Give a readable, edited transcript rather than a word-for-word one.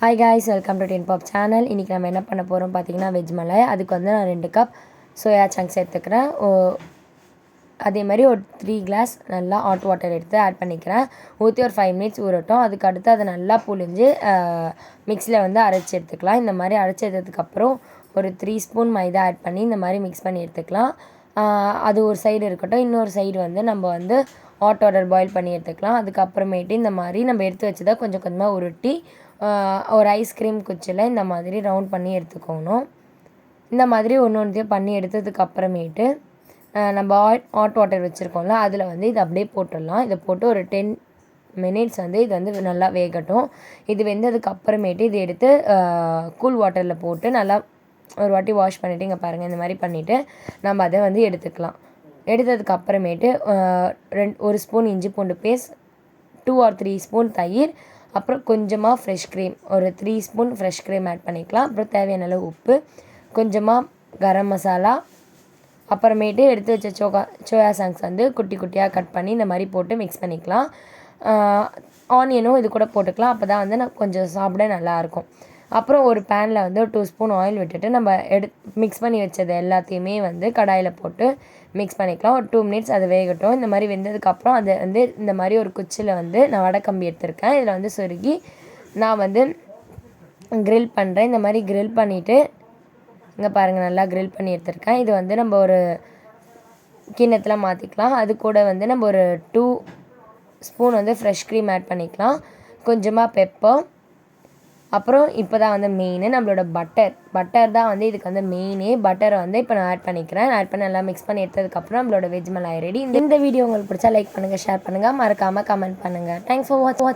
Hi guys, welcome to Ten Pop channel. இன்றைக்கி நம்ம என்ன பண்ண போகிறோம் பார்த்தீங்கன்னா, வெஜ் மலாய். அதுக்கு வந்து நான் 2 கப் சோயா சங்க்ஸ் எடுத்துக்கிறேன். அதே மாதிரி ஒரு 3 கிளாஸ் நல்லா ஹாட் வாட்டர் எடுத்து ஆட் பண்ணிக்கிறேன். ஊற்றி ஒரு 5 மினிட்ஸ் ஊறட்டும். அதுக்கு அடுத்து அதை நல்லா புழிஞ்சு மிக்ஸியில் வந்து அரைச்சி எடுத்துக்கலாம். இந்த மாதிரி அரைச்சி எடுத்ததுக்கப்புறம் ஒரு 3 ஸ்பூன் மைதா ஆட் பண்ணி இந்த மாதிரி மிக்ஸ் பண்ணி எடுத்துக்கலாம். அது ஒரு சைடு இருக்கட்டும். இன்னொரு சைடு வந்து நம்ம வந்து ஹாட் வாட்டர் பாயில் பண்ணி எடுத்துக்கலாம். அதுக்கப்புறமேட்டு இந்த மாதிரி நம்ம எடுத்து வச்சதை கொஞ்சம் கொஞ்சமாக உருட்டி ஒரு ஐஸ்கிரீம் குச்சியில் இந்த மாதிரி ரவுண்ட் பண்ணி எடுத்துக்கணும். இந்த மாதிரி ஒன்றையும் பண்ணி எடுத்ததுக்கப்புறமேட்டு நம்ம ஹாட் வாட்டர் வச்சுருக்கோம்ல, அதில் வந்து இதை அப்படியே போட்டுடலாம். இதை போட்டு ஒரு 10 மினிட்ஸ் வந்து இது வந்து நல்லா வேகட்டும். இது வெந்ததுக்கப்புறமேட்டு இது எடுத்து கூல் வாட்டரில் போட்டு நல்லா ஒரு வாட்டி வாஷ் பண்ணிவிட்டு இங்கே பாருங்கள், இந்த மாதிரி பண்ணிவிட்டு நம்ம அதை வந்து எடுத்துக்கலாம். எடுத்ததுக்கப்புறமேட்டு 1 ஸ்பூன் இஞ்சி பூண்டு பேஸ்ட், 2 or 3 ஸ்பூன் தயிர், அப்புறம் கொஞ்சமாக ஃப்ரெஷ் க்ரீம், ஒரு 3 ஸ்பூன் ஃப்ரெஷ் க்ரீம் ஆட் பண்ணிக்கலாம். அப்புறம் தேவையான அளவு உப்பு, கொஞ்சமாக கரம் மசாலா, அப்புறமேட்டு எடுத்து வச்ச சோயா சாங்ஸ் வந்து குட்டி குட்டியாக கட் பண்ணி இந்த மாதிரி போட்டு மிக்ஸ் பண்ணிக்கலாம். ஆனியனும் இது கூட போட்டுக்கலாம். அப்போ தான் வந்து கொஞ்சம் சாப்பிட நல்லாயிருக்கும். அப்புறம் ஒரு பேனில் வந்து ஒரு 2 ஸ்பூன் ஆயில் விட்டுட்டு நம்ம மிக்ஸ் பண்ணி வச்சது எல்லாத்தையுமே வந்து கடாயில் போட்டு மிக்ஸ் பண்ணிக்கலாம். ஒரு 2 மினிட்ஸ் அது வேகட்டும். இந்த மாதிரி வெந்ததுக்கப்புறம் அதை வந்து இந்த மாதிரி ஒரு குச்சியில் வந்து நான் வடைக்கம்பி எடுத்திருக்கேன். இதில் வந்து சொருகி நான் வந்து க்ரில் பண்ணுறேன். இந்த மாதிரி க்ரில் பண்ணிவிட்டு இங்கே பாருங்கள், நல்லா க்ரில் பண்ணி எடுத்திருக்கேன். இது வந்து நம்ம ஒரு கிண்ணத்தில் மாற்றிக்கலாம். அது கூட வந்து நம்ம ஒரு 2 ஸ்பூன் வந்து ஃப்ரெஷ் க்ரீம் ஆட் பண்ணிக்கலாம். கொஞ்சமாக பெப்பர், அப்புறம் இப்போ தான் வந்து மெயின் நம்மளோட பட்டர் தான் வந்து இதுக்கு வந்து மெயினே. பட்டரை வந்து இப்போ நான் ஆட் பண்ணிக்கிறேன். ஆட் பண்ணி நல்லா மிக்ஸ் பண்ணி எடுத்ததுக்கப்புறம் நம்மளோட வெஜ் மலாய் ரெடி. இந்த வீடியோ உங்களுக்கு பிடிச்சா லைக் பண்ணுங்கள், ஷேர் பண்ணுங்கள், மறக்காமல் கமெண்ட் பண்ணுங்கள். தேங்க்ஸ் ஃபார் வாட்சிங்.